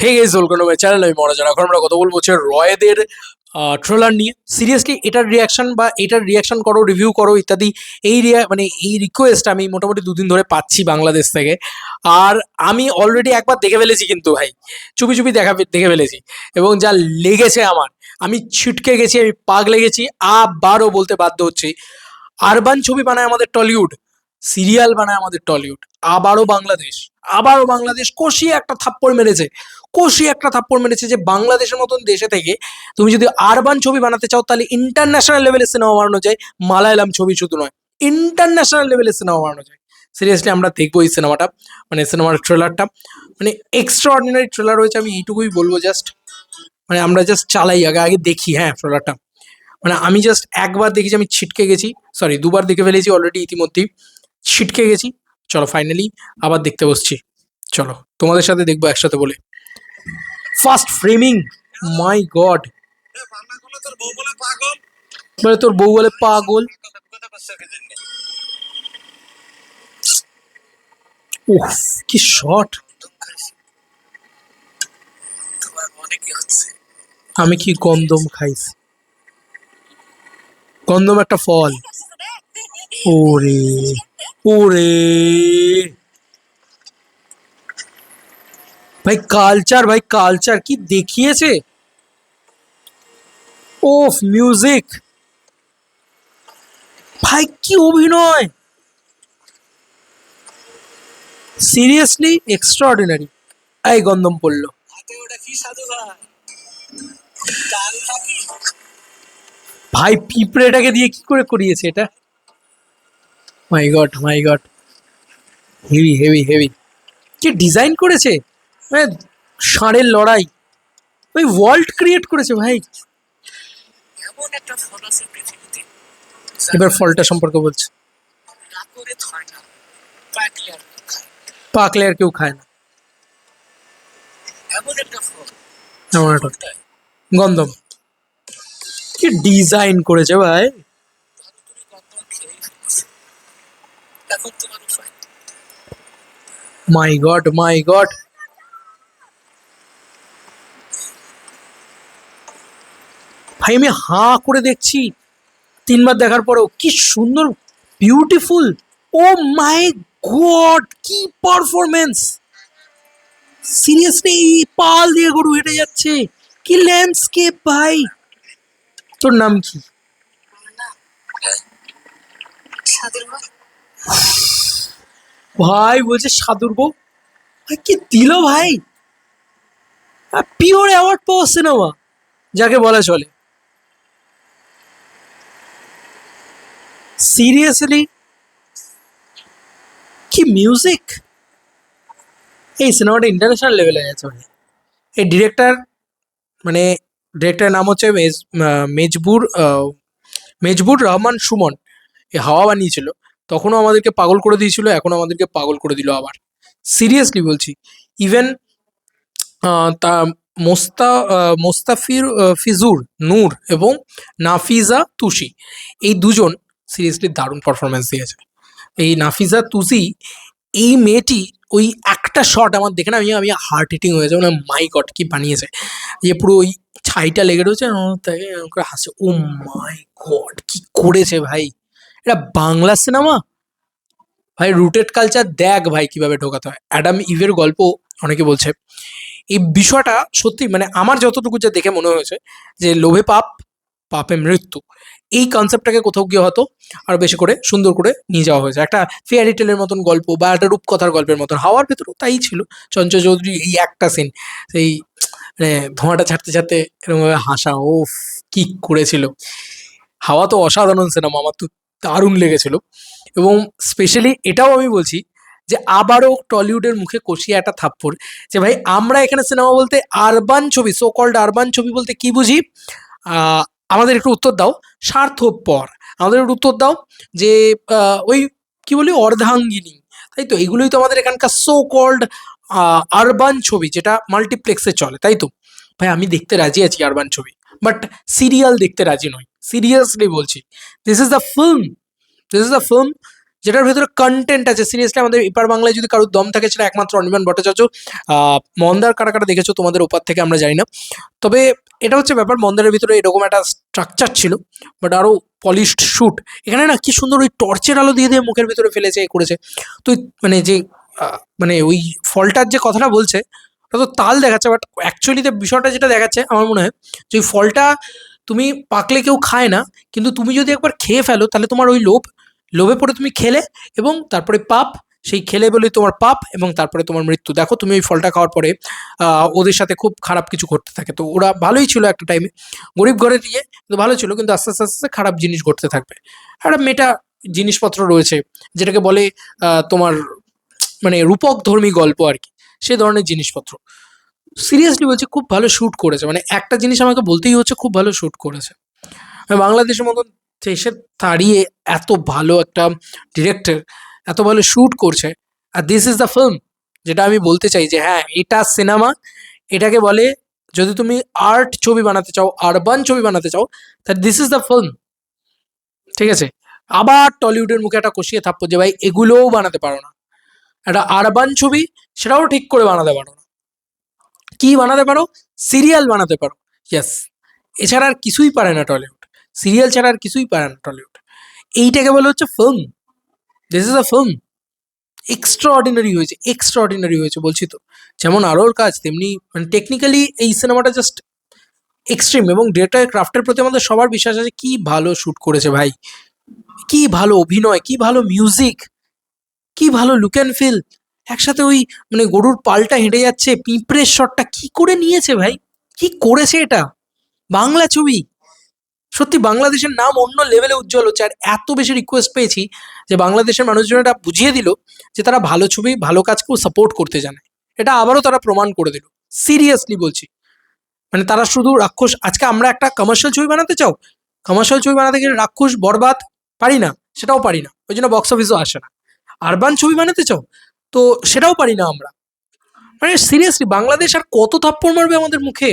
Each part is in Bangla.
Hey guys, welcome to my channel. আমি মনোজ। এখন আমরা কথা বলবো হচ্ছে রয়েদের ট্রেলার নিয়ে। সিরিয়াসলি এটার রিয়াকশন বা এটার রিয়াকশন করো, রিভিউ করো ইত্যাদি। মানে এই রিকোয়েস্ট আমি মোটামুটি দুদিন ধরে পাচ্ছি বাংলাদেশ থেকে। আর আমি অলরেডি একবার দেখে ফেলেছি, কিন্তু ভাই চুপি চুপি দেখে ফেলেছি। এবং যা লেগেছে আমার, আমি ছিটকে গেছি, আমি পাগলে গেছি। আবারও বলতে বাধ্য হচ্ছি, আরবান ছবি বানায় আমাদের টলিউড, সিরিয়াল বানায় আমাদের টলিউড। আবারও বাংলাদেশ কষিয়ে একটা থাপ্পড় মেরেছে। যে বাংলাদেশের মতন দেশে থেকে তুমি যদি আরবান ছবি বানাতে চাও, তাহলে ইন্টারন্যাশনাল লেভেলের সিনেমা বানানো যায়। মালায়ালাম ছবি শুধু নয়, ইন্টারন্যাশনাল লেভেলের সিনেমা বানানো যায়। সিরিয়াসলি আমরা দেখবো এই সিনেমাটা, মানে সিনেমার ট্রেলারটা, মানে এক্সট্রা অর্ডিনারি ট্রেলার হয়েছে। আমি এইটুকুই বলবো, জাস্ট মানে আমরা জাস্ট চালাই, আগে আগে দেখি। হ্যাঁ, ট্রেলারটা মানে আমি জাস্ট একবার দেখেছি, আমি ছিটকে গেছি। সরি, দুবার দেখে ফেলেছি অলরেডি ইতিমধ্যেই, ছিটকে গেছি। চলো ফাইনালি আবার দেখতে বসছি। চলো তোমাদের সাথে দেখবো একসাথে বলে। ফার্স্ট ফ্রেমিং, মাই গড। মানে তোর বউ বলে পাগল। উফ, কি শট। আমি কি গন্ধম খাইছি? গন্ধম একটা ফল। ওরে, ওরে ভাই, কালচার, ভাই কালচার কি দেখিয়েছে। ওফ, মিউজিক, ভাই কি অভিনয়। Seriously extra ordinary. এই গন্ধম পড়লো। ভাই পিঁপড়েটাকে দিয়ে কি করে করিয়েছে এটা। মাই গড, মাই গড, হেভি হেভি হেভি। কি ডিজাইন করেছে, মানে ষাঁড়ের লড়াই। ওই ওয়ার্ল্ড ক্রিয়েট করেছে ভাই। এবার ফলটা সম্পর্কে বলছে। পাকলে আর কেউ খায় না। এমন একটা গন্ধম। কি ডিজাইন করেছে ভাই। মাই গড, মাই গড। ভাই আমি হাঁ করে দেখছি, তিনবার দেখার পরেও কি সুন্দর, বিউটিফুল। ও মাই গড, কি পারফরমেন্স। সিরিয়াসলি পাল দিয়ে গরু হেঁটে যাচ্ছে, কি ল্যান্ডস্কেপ ভাই। তোর নাম কি? ভাই বলছে সাধুর বউ। ভাই কি দিল ভাই, পিওর অ্যাওয়ার্ড পাওয়া সিনেমা যাকে বলা চলে। সিরিয়াসলি কি মিউজিক। এই সিনেমাটা ইন্টারন্যাশনাল লেভেলে গেছে ভাই। এই ডিরেক্টর, মানে ডিরেক্টরের নাম হচ্ছে মেজবুর রহমান সুমন। এ হাওয়া বানিয়েছিল, তখনও আমাদেরকে পাগল করে দিয়েছিল, এখন আমাদেরকে পাগল করে দিল আবার। সিরিয়াসলি বলছি। ইভেন তা মোস্তাফির ফিজুর নূর এবং নাফিজা তুষি, এই দুজন সিরিয়াসলি দারুণ পারফরমেন্স দিয়েছে। এই নাফিজা তুষি, এই মেয়েটি, ওই একটা শট আমার দেখে না, আমি আমি হার্ট হিটিং হয়ে যাবে। মাই গড, কি বানিয়েছে। যে পুরো ওই ছাইটা লেগে রয়েছে, তাকে এরকম করে হাসে। ও মাই গড, কি করেছে ভাই। এটা বাংলা সিনেমা ভাই। রুটেড কালচার দেখ ভাই কিভাবে ঢোকাতে হয়। অ্যাডাম ইভের গল্প অনেকে বলছে। এই বিষয়টা সত্যি, মানে আমার যতটুকু যা দেখে মনে হয়েছে, যে লোভে পাপ, পাপে মৃত্যু, এই কনসেপ্টটাকে কোথাও গিয়ে হয়তো আরো বেশি করে সুন্দর করে নিয়ে যাওয়া হয়েছে। একটা ফেয়ারি টেলের মতন গল্প বা একটা রূপকথার গল্পের মতন। হাওয়ার ভেতরেও তাই ছিল। চঞ্চল চৌধুরী এই একটা সিন, সেই মানে ধোঁয়াটা ছাড়তে ছাড়তে এরকমভাবে হাসা, ও কি করেছিল। হাওয়া তো অসাধারণ সিনেমা, আমার তো দারুণ লেগেছিল। এবং স্পেশালি এটাও আমি বলছি, যে আবারও টলিউডের মুখে কষিয়ে একটা থাপ্পড়, যে ভাই আমরা এখানে সিনেমা বলতে আরবান ছবি, সো কল্ড আরবান ছবি বলতে কি বুঝি। আমাদের একটু উত্তর দাও। স্বার্থপর। আমাদের একটু উত্তর দাও, যে ওই কি বলি, অর্ধাঙ্গিনী। তাই তো, এগুলোই তো আমাদের এখানকার সো কল্ড আরবান ছবি, যেটা মাল্টিপ্লেক্সে চলে, তাই তো। ভাই আমি দেখতে রাজি আছি আরবান ছবি, বাট সিরিয়াল দেখতে রাজি নই। সিরিয়াসলি বলছি, this is the film, this is the film যেটার ভেতরে কন্টেন্ট আছে। সিরিয়াসলি আমাদের এপার বাংলায় যদি কারোর দম থাকে সেটা একমাত্র অনির্বাণ ভট্টাচার্য। মন্দার কারা কারা দেখেছো তোমাদের ওপার থেকে আমরা জানি না, তবে এটা হচ্ছে ব্যাপার, মন্দারের ভিতরে এরকম একটা স্ট্রাকচার ছিল, বাট আরো পলিশড শুট। এখানে না কি সুন্দর ওই টর্চের আলো দিয়ে দিয়ে মুখের ভিতরে ফেলেছে, এ করেছে। তো মানে যে মানে ওই ফলটার যে কথাটা বলছে ওটা তো তাল দেখাচ্ছে, বাট অ্যাকচুয়ালি বিষয়টা যেটা দেখাচ্ছে আমার মনে হয় যে ওই ফলটা তুমি পাকলে কেউ খায় না, কিন্তু তুমি যদি একবার খেয়ে ফেলো তাহলে তোমার ওই লোভে পড়ে তুমি খেলে, এবং তারপরে পাপ, সেই খেলে বলে তোমার পাপ, এবং তারপরে তোমার মৃত্যু। দেখো তুমি ওই ফলটা খাওয়ার পরে ওদের সাথে খুব খারাপ কিছু ঘটতে থাকে। তো ওরা ভালোই ছিল একটা টাইমে, গরিব ঘরের ইয়ে, কিন্তু ভালো ছিল, কিন্তু আস্তে আস্তে আস্তে খারাপ জিনিস ঘটতে থাকবে। একটা মেটা জিনিসপত্র রয়েছে যেটাকে বলে তোমার মানে রূপক ধর্মী গল্প আর কি, সে ধরনের জিনিসপত্র। সিরিয়াসলি বলছি খুব ভালো শ্যুট করেছে, মানে একটা জিনিস আমাকে বলতেই হচ্ছে, খুব ভালো শ্যুট করেছে। বাংলাদেশের মতন দেশে দাঁড়িয়ে এত ভালো একটা ডিরেক্টর এত ভালো শ্যুট করছে, আর দিস ইজ দ্য ফিল্ম। যেটা আমি বলতে চাই যে হ্যাঁ এটা সিনেমা, এটাকে বলে যদি তুমি আর্ট ছবি বানাতে চাও, আরবান ছবি বানাতে চাও, তাহলে দিস ইজ দ্য ফিল্ম। ঠিক আছে, আবার টলিউডের মুখে একটা কষিয়ে থাপ্পড় যে ভাই এগুলোও বানাতে পারো না, একটা আরবান ছবি সেটাও ঠিক করে বানাতে পারো না। কি বানাতে পারো? সিরিয়াল বানাতে পারো, ইয়েস। এছাড়া আর কিছুই পারে না টলিউড, সিরিয়াল ছাড়া আর কিছুই পারে না টলিউড। এইটাকে বলে হচ্ছে film, this is a film. Extra ordinary হয়েছে বলছি তো। যেমন আরোর কাজ তেমনি মানে টেকনিক্যালি এই সিনেমাটা জাস্ট এক্সট্রিম, এবং ডিরেক্টরের ক্রাফটের প্রতি আমাদের সবার বিশ্বাস আছে। কি ভালো শ্যুট করেছে ভাই, কি ভালো অভিনয়, কি ভালো মিউজিক, কি ভালো লুক অ্যান্ড ফিল। একসাথে ওই মানে গরুর পালটা হেঁটে যাচ্ছে, পিঁপড়ের শটটা কি করে নিয়েছে ভাই, কি করেছে এটা। বাংলা ছবি, সত্যি বাংলাদেশের নাম অন্য লেভেলে উজ্জ্বল হচ্ছে। আর এত বেশি রিকোয়েস্ট পেয়েছি যে বাংলাদেশের মানুষজন এটা বুঝিয়ে দিল যে তারা ভালো ছবি ভালো কাজকেও সাপোর্ট করতে জানে। এটা আবারও তারা প্রমাণ করে দিল, সিরিয়াসলি বলছি। মানে তারা শুধু রাক্ষস, আজকে আমরা একটা কমার্শিয়াল ছবি বানাতে চাও, কমার্শিয়াল ছবি বানাতে গেলে রাক্ষস বরবাদ পারি না, সেটাও পারি না, ওই জন্য বক্স অফিসও আসে না। আরবান ছবি বানাতে চাও তো সেটাও পারি না আমরা। মানে সিরিয়াসলি বাংলাদেশ আর কত থাপ্পড় মারবে আমাদের মুখে,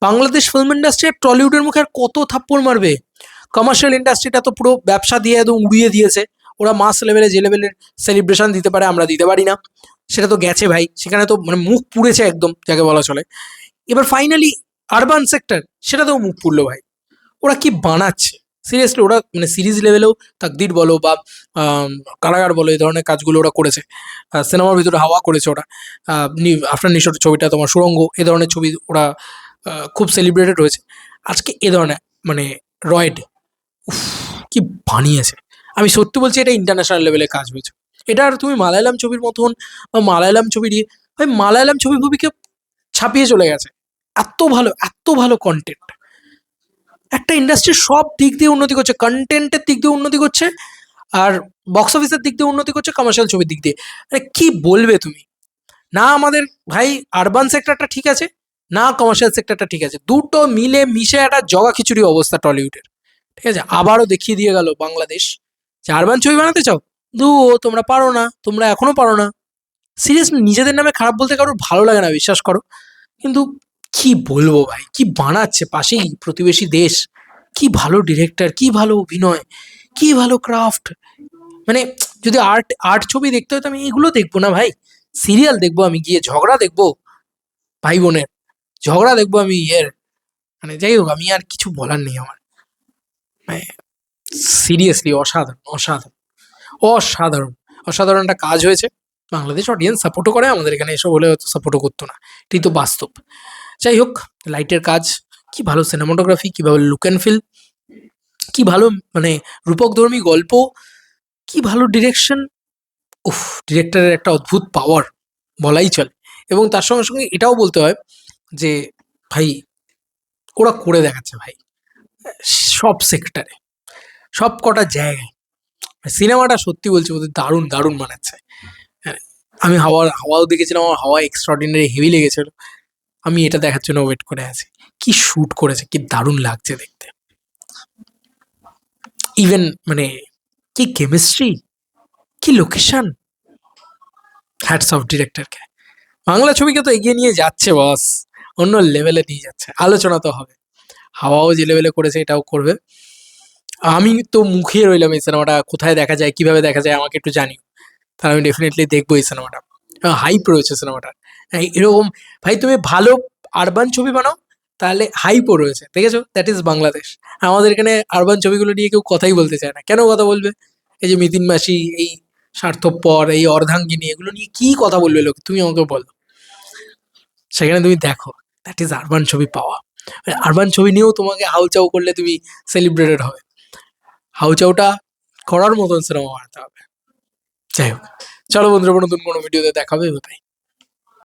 বাংলাদেশ ফিল্ম ইন্ডাস্ট্রি আর টলিউডের মুখে আর কত থাপ্পড় মারবে। কমার্শিয়াল ইন্ডাস্ট্রিটা তো পুরো ব্যবসা দিয়ে একদম উড়িয়ে দিয়েছে। ওরা মাস লেভেলে যে লেভেলের সেলিব্রেশন দিতে পারে আমরা দিতে পারি না, সেটা তো গেছে ভাই, সেখানে তো মানে মুখ পুড়েছে একদম, যাকে বলা চলে। এবার ফাইনালি আরবান সেক্টর, সেটাতেও মুখ পুড়লো ভাই। ওরা কি বানাচ্ছে সিরিয়াসলি, ওরা মানে সিরিজ লেভেলেও তাকদির বলো বা কারাগার বলো, এই ধরনের কাজগুলো ওরা করেছে। সিনেমার ভিতরে হাওয়া করেছে ওরা। আফটার নিশোর ছবিটা, তোমার সুড়ঙ্গ, এ ধরনের ছবি ওরা খুব সেলিব্রেটেড হয়েছে। আজকে এ ধরনের মানে রয়েড, উফ, কি বানিয়েছে। আমি সত্যি বলছি এটা ইন্টারন্যাশনাল লেভেলে কাজ হয়েছে। এটা আর তুমি মালায়ালাম ছবির মতন বা মালায়ালাম ছবি দিয়ে, ভাই মালায়ালাম ছবি মুভিকে ছাপিয়ে চলে গেছে। এত ভালো কন্টেন্ট, একটা ইন্ডাস্ট্রির সব দিক দিয়ে উন্নতি করছে, কন্টেন্টের দিক দিয়ে উন্নতি করছে, আর বক্স অফিসের দিক দিয়ে উন্নতি করছে, কমার্শিয়াল ছবির দিক দিয়ে। আরে কি বলবে তুমি, না আমাদের ভাই আরবান সেক্টরটা ঠিক আছে, না কমার্শিয়াল সেক্টরটা ঠিক আছে, দুটো মিলে মিশে একটা জগা খিচুড়ি অবস্থা টলিউডের। ঠিক আছে, আবারও দেখিয়ে দিয়ে গেল বাংলাদেশ যে আরবান ছবি বানাতে চাও, তোমরা পারো না, তোমরা এখনো পারো না। সিরিয়াসলি নিজেদের নামে খারাপ বলতে কারোর ভালো লাগে না, বিশ্বাস করো। কিন্তু কি বলবো ভাই, কি বানাচ্ছে পাশেই প্রতিবেশী দেশ, কি ভালো ডিরেক্টর, কি ভালো অভিনয়, কি ভালো ক্রাফট। মানে যদি আর্ট আর্ট ছবি দেখতে হয় তো আমি এগুলো দেখবো না ভাই, সিরিয়াল দেখবো, আমি গিয়ে ঝগড়া দেখবো ভাই বোনের, ঝগড়া দেখবো আমি ইয়ের। মানে যাই হোক, আমি আর কিছু বলার নেই আমার। মানে সিরিয়াসলি অসাধারণ অসাধারণ অসাধারণ অসাধারণ একটা কাজ হয়েছে। বাংলাদেশ অডিয়েন্স সাপোর্টও করে, আমাদের এখানে এসব হলে হয়তো সাপোর্টও করতো না, এটাই তো বাস্তব। যাই হোক, লাইটের কাজ, কি ভালো সিনেমাটোগ্রাফি, কি ভালো লুক অ্যান্ড ফিল, কি ভালো মানে রূপকধর্মী গল্প, কি ভালো ডিরেকশন। উফ, ডিরেক্টরের একটা অদ্ভুত পাওয়ার বলাই চলে। এবং তার সঙ্গে সঙ্গে এটাও বলতে হয় যে ভাই ওরা করে দেখাচ্ছে ভাই, সব সেক্টরে, সব কটা জায়গায়। সিনেমাটা সত্যি বলছি ওদের দারুণ দারুণ বানাচ্ছে। হ্যাঁ, আমি হাওয়াও দেখেছিলাম, আমার হাওয়া এক্সট্রাঅর্ডিনারি হেভি লেগেছিল। আমি এটা দেখার জন্য ওয়েট করে আছি, কি শুট করেছে, কি দারুণ লাগছে দেখতে। ইভেন মানে কি কেমিস্ট্রি, কি লোকেশন, হ্যাটস অফ ডিরেক্টরকে। বাংলা ছবিকে তো এগিয়ে নিয়ে যাচ্ছে বস, অন্য লেভেলে নিয়ে যাচ্ছে। আলোচনা তো হবে, হাওয়াও যে লেভেলে করেছে এটাও করবে। আমি তো মুখিয়ে রইলাম এই সিনেমাটা কোথায় দেখা যায়, কিভাবে দেখা যায়, আমাকে একটু জানি। তাহলে আমি ডেফিনেটলি দেখবো এই সিনেমাটা। হাইপ রয়েছে সিনেমাটার। এরকম ভাই তুমি ভালো আরবান ছবি বানাও, তাহলে হাইপও রয়েছে। দেখেছো? That is Bangladesh. আমাদের এখানে আরবান ছবিগুলো নিয়ে কেউ কথাই বলতে চায় না। কেন কথা বলবে? এই যে মিতিন মাসি, এই স্বার্থপর, এই অর্ধাঙ্গিনী, এগুলো নিয়ে কি কথা বলবে লোক? তুমি আমাকে বলো। সেখানে তুমি দেখো, দ্যাট ইজ আরবান ছবি পাওয়া। আরবান ছবি নিয়েও তোমাকে হাউচাউ করলে তুমি সেলিব্রেটেড হবে। হাউচাউটা করার মতন সিনেমা বানাতে হবে। যাই হোক, চলো বন্ধুরা, নতুন কোনো ভিডিওতে দেখাবে। বাই।